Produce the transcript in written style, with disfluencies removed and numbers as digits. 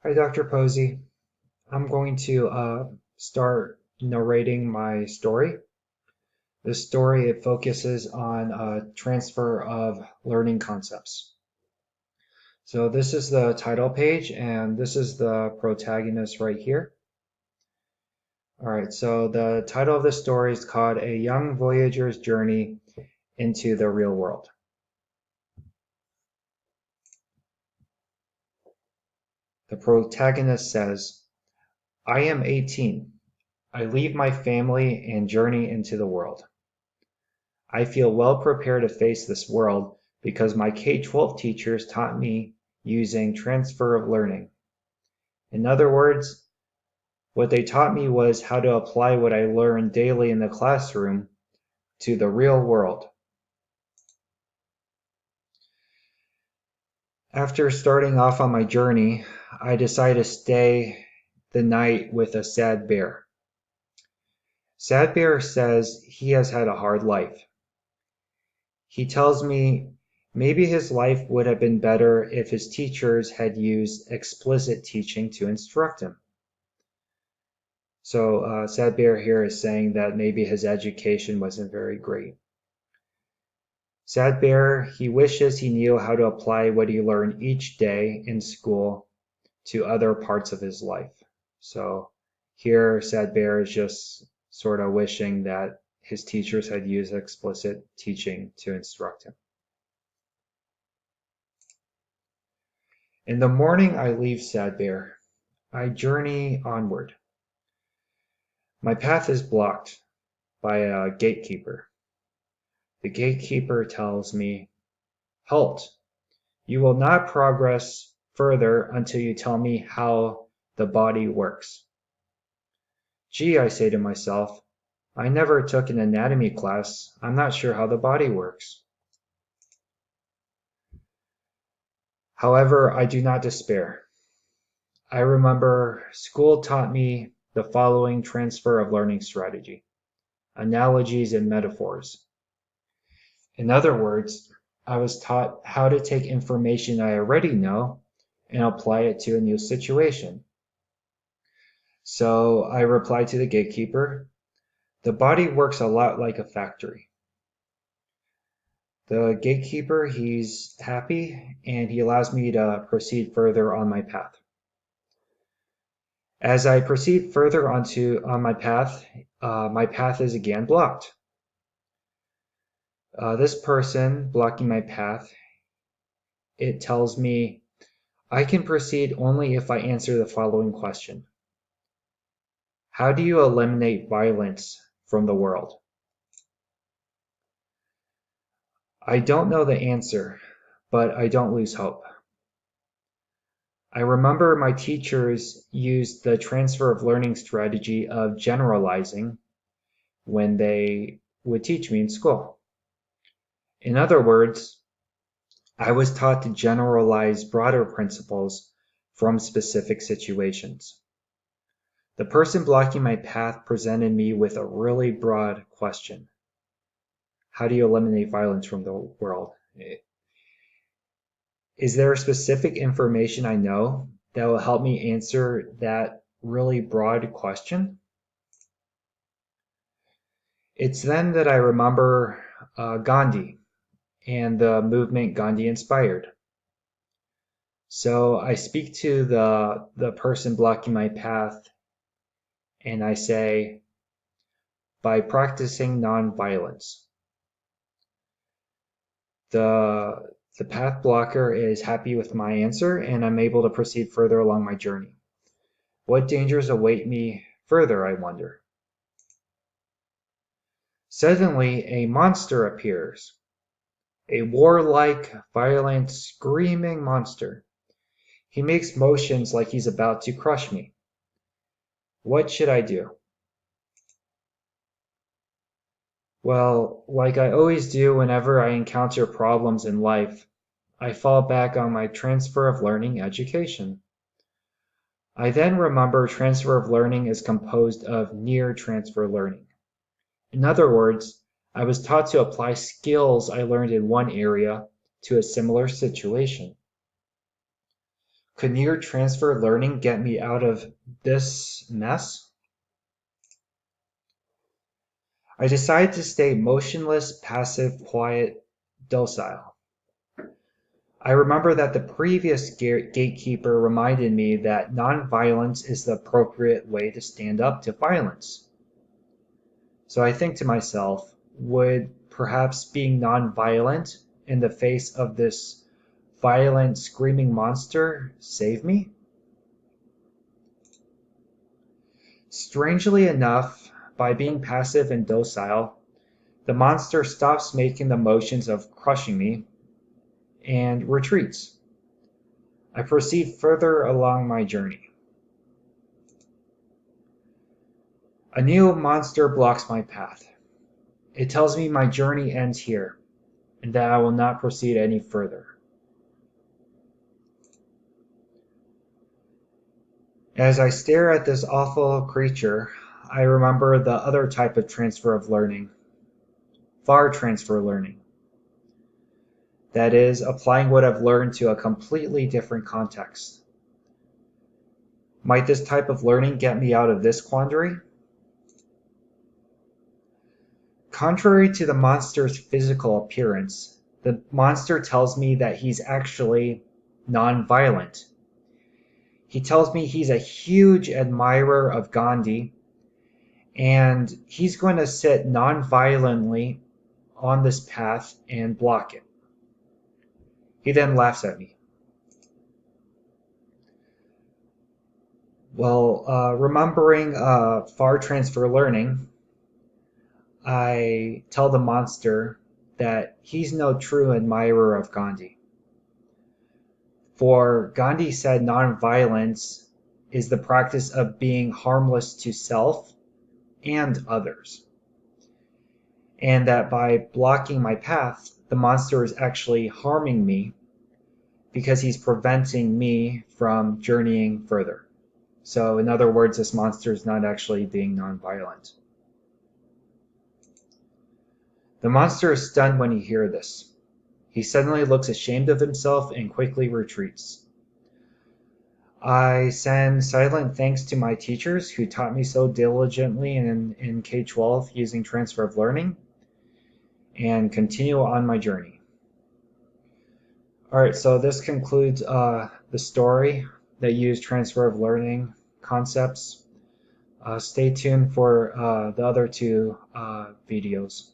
Hi, Dr. Posey. I'm going to start narrating my story. This story, it focuses on transfer of learning concepts. So this is the title page, and this is the protagonist right here. All right, so the title of the story is called A Young Voyager's Journey into the Real World. The protagonist says, I am 18. I leave my family and journey into the world. I feel well prepared to face this world because my K-12 teachers taught me using transfer of learning. In other words, what they taught me was how to apply what I learned daily in the classroom to the real world. After starting off on my journey, I decided to stay the night with a sad bear. Sad Bear says he has had a hard life. He tells me maybe his life would have been better if his teachers had used explicit teaching to instruct him. So Sad Bear here is saying that maybe his education wasn't very great. Sad Bear, he wishes he knew how to apply what he learned each day in school to other parts of his life. So here Sad Bear is just sort of wishing that his teachers had used explicit teaching to instruct him. In the morning I leave Sad Bear. I journey onward. My path is blocked by a gatekeeper. The gatekeeper tells me, Halt! You will not progress further until you tell me how the body works. Gee, I say to myself, I never took an anatomy class. I'm not sure how the body works. However, I do not despair. I remember school taught me the following transfer of learning strategy: analogies and metaphors. In other words, I was taught how to take information I already know and apply it to a new situation. So I replied to the gatekeeper, the body works a lot like a factory. The gatekeeper, he's happy and he allows me to proceed further on my path. As I proceed further on my path is again blocked. This person blocking my path, it tells me I can proceed only if I answer the following question. How do you eliminate violence from the world? I don't know the answer, but I don't lose hope. I remember my teachers used the transfer of learning strategy of generalizing when they would teach me in school. In other words, I was taught to generalize broader principles from specific situations. The person blocking my path presented me with a really broad question. How do you eliminate violence from the world? Is there specific information I know that will help me answer that really broad question? It's then that I remember Gandhi and the movement Gandhi inspired. So I speak to the person blocking my path and I say, by practicing nonviolence. The path blocker is happy with my answer and I'm able to proceed further along my journey. What dangers await me further, I wonder? Suddenly, a monster appears. A warlike, violent, screaming monster. He makes motions like he's about to crush me. What should I do? Well, like I always do whenever I encounter problems in life, I fall back on my transfer of learning education. I then remember transfer of learning is composed of near transfer learning. In other words, I was taught to apply skills I learned in one area to a similar situation. Could near transfer learning get me out of this mess? I decided to stay motionless, passive, quiet, docile. I remember that the previous gatekeeper reminded me that nonviolence is the appropriate way to stand up to violence. So I think to myself, would perhaps being nonviolent in the face of this violent, screaming monster save me? Strangely enough, by being passive and docile, the monster stops making the motions of crushing me and retreats. I proceed further along my journey. A new monster blocks my path. It tells me my journey ends here, and that I will not proceed any further. As I stare at this awful creature, I remember the other type of transfer of learning, far transfer learning. That is, applying what I've learned to a completely different context. Might this type of learning get me out of this quandary? Contrary to the monster's physical appearance, the monster tells me that he's actually non-violent. He tells me he's a huge admirer of Gandhi, and he's going to sit non-violently on this path and block it. He then laughs at me. Well, remembering far transfer learning, I tell the monster that he's no true admirer of Gandhi. For Gandhi said nonviolence is the practice of being harmless to self and others. And that by blocking my path, the monster is actually harming me because he's preventing me from journeying further. So in other words, this monster is not actually being nonviolent. The monster is stunned when he hears this. He suddenly looks ashamed of himself and quickly retreats. I send silent thanks to my teachers who taught me so diligently in K-12 using transfer of learning, and continue on my journey. All right, so this concludes the story that used transfer of learning concepts. Stay tuned for the other two videos.